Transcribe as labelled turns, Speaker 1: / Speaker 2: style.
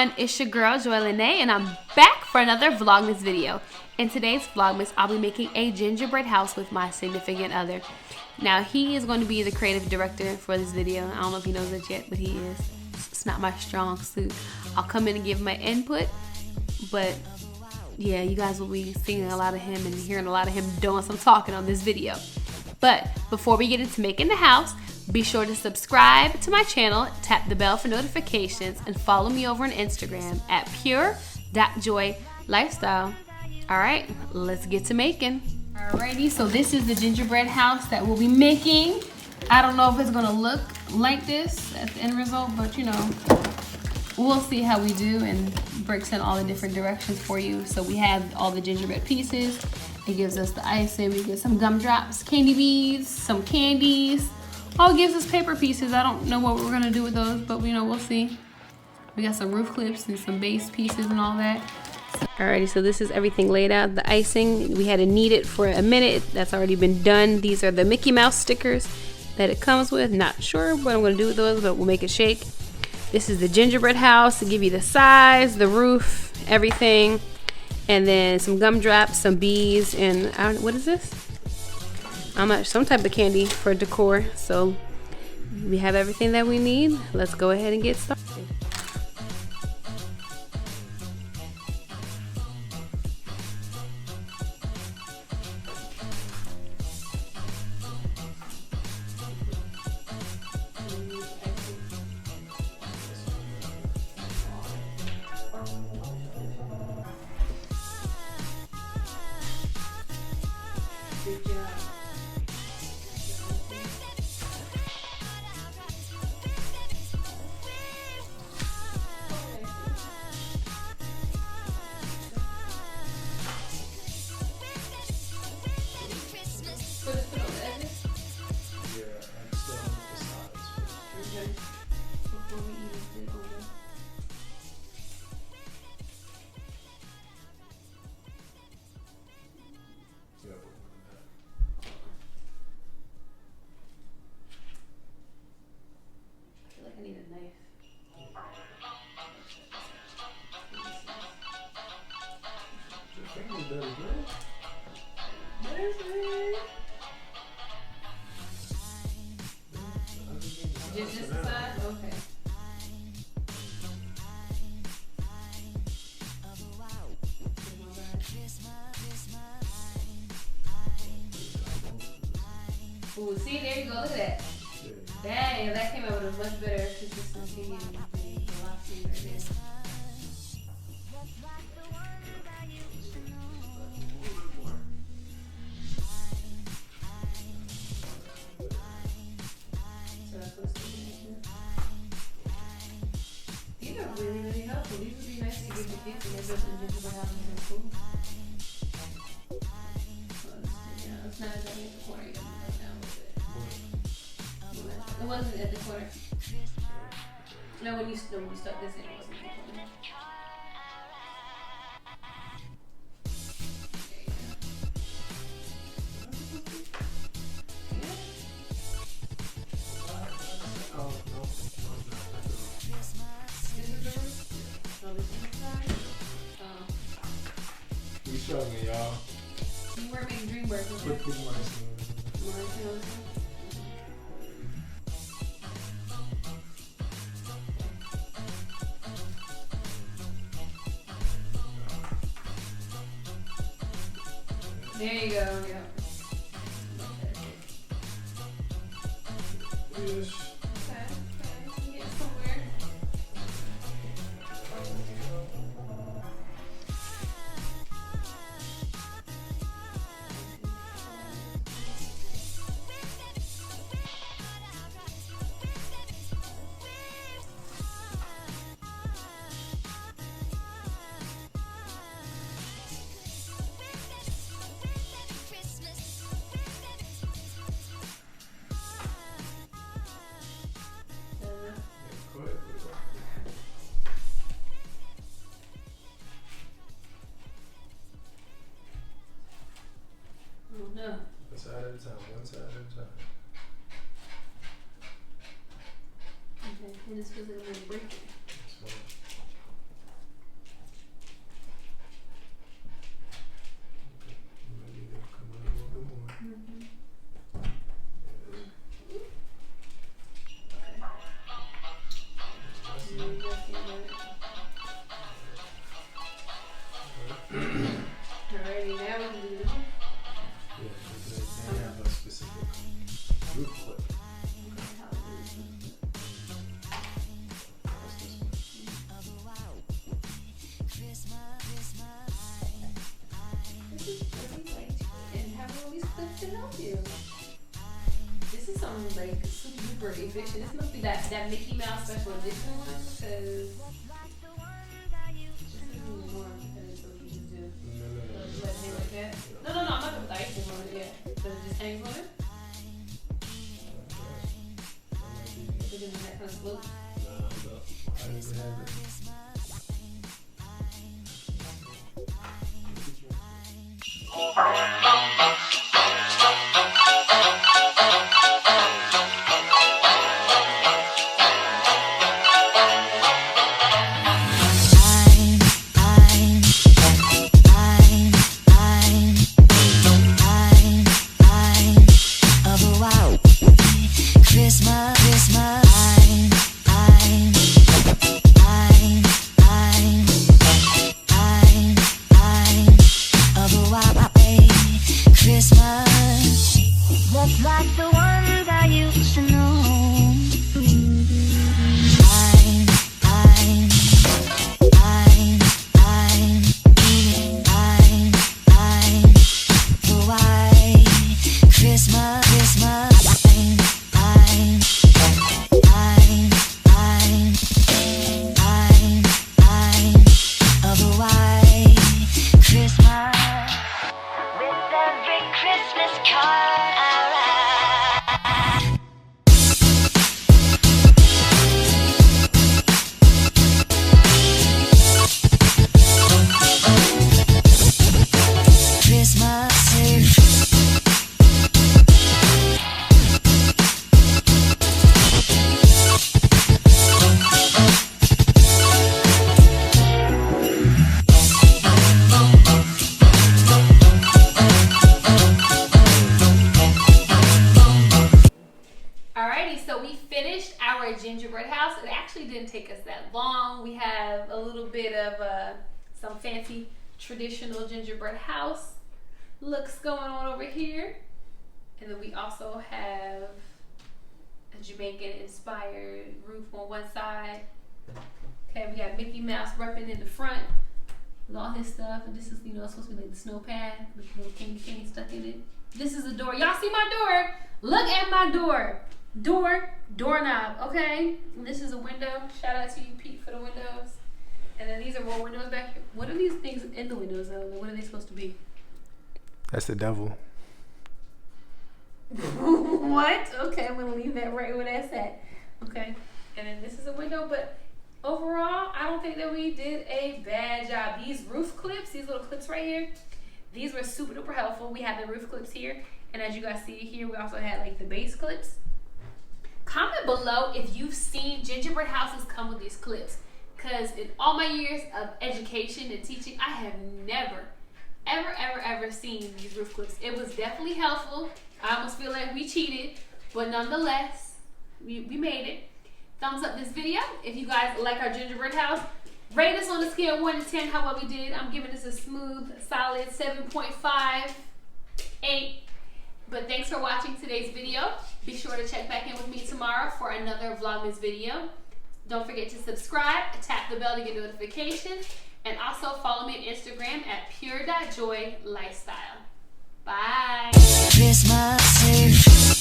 Speaker 1: everyone, it's your girl Joy Lene, and I'm back for another Vlogmas video. In today's Vlogmas, I'll be making a gingerbread house with my significant other. Now, he is going to be the creative director for this video. I don't know if he knows it yet, but he is. It's not my strong suit. I'll come in and give my input, but yeah, you guys will be seeing a lot of him and hearing a lot of him doing some talking on this video. But before we get into making the house, be sure to subscribe to my channel, tap the bell for notifications, and follow me over on Instagram at pure.joylifestyle. All right, let's get to making. Alrighty, so this is the gingerbread house that we'll be making. I don't know if it's gonna look like this at the end result, but you know, we'll see how we do and breaks in all the different directions for you. So we have all the gingerbread pieces. It gives us the icing, we get some gumdrops, candy beads, some candies. Oh, it gives us paper pieces. I don't know what we're gonna do with those, but you know, we'll see. We got some roof clips and some base pieces and all that. Alrighty, so this is everything laid out. The icing, we had to knead it for a minute. That's already been done. These are the Mickey Mouse stickers that it comes with. Not sure what I'm gonna do with those, but we'll make it shake. This is the gingerbread house to give you the size, the roof, everything. And then some gumdrops, some bees, and I don't know, what is this? Some type of candy for decor. So we have everything that we need. Let's go ahead and get started. Good job. I need a knife.
Speaker 2: Your finger's dirty, girl.
Speaker 1: What is it? Just the side? Okay. Ooh, see, there you go. Look at that. Dang, that came out with a much better consistency and velocity right there. So that's what's going These are really, really helpful. These would be nice to give the kids when they're building gingerbread houses in school. It's not exactly at the corner. You gotta move that down a little bit. It wasn't at the corner. No, when you stuck this in, it wasn't at the corner.
Speaker 2: Oh, no.
Speaker 1: This is the roof? Oh, this is the side? Oh.
Speaker 2: We struggling, y'all.
Speaker 1: You weren't making Dreamworks, was
Speaker 2: Put
Speaker 1: it?
Speaker 2: more in.
Speaker 1: There you go, yeah.
Speaker 2: Yes.
Speaker 1: Okay, you get somewhere. No.
Speaker 2: One side at a time, one side at a time.
Speaker 1: Okay, and this feels like I'm gonna break it.
Speaker 2: That's fine.
Speaker 1: something like super duper efficient. This must be that Mickey Mouse special edition one, because this isn't the norm. So you just do let it hang like that. No, I'm not gonna put the icing on it yet. Does it just hang on it? Is it that kind of float?
Speaker 2: I didn't have it.
Speaker 1: gingerbread house. It actually didn't take us that long. We have a little bit of some fancy traditional gingerbread house looks going on over here. And then we also have a Jamaican inspired roof on one side. Okay, we got Mickey Mouse repping in the front with all his stuff. And this is, you know, supposed to be like the snow pad with little candy cane stuck in it. This is the door. Y'all see my door? Look at my door. Doorknob, okay? And this is a window. Shout out to you, Pete, for the windows. And then these are more windows back here. What are these things in the windows, though? Like, what are they supposed to be?
Speaker 2: That's the devil.
Speaker 1: What? Okay, I'm gonna leave that right where that's at. Okay, and then this is a window, but overall, I don't think that we did a bad job. These roof clips, these little clips right here, these were super duper helpful. We have the roof clips here, and as you guys see here, we also had like the base clips. Comment below if you've seen gingerbread houses come with these clips, because in all my years of education and teaching, I have never ever seen these roof clips. It was definitely helpful. I almost feel like we cheated, but nonetheless, we made it. Thumbs up this video if you guys like our gingerbread house. Rate us on a scale of 1 to 10 how well we did. I'm giving this a smooth, solid 7.5, 8. But thanks for watching today's video. Be sure to check back in with me tomorrow for another Vlogmas video. Don't forget to subscribe, tap the bell to get notifications, and also follow me on Instagram at pure.joylifestyle. Bye. Christmas.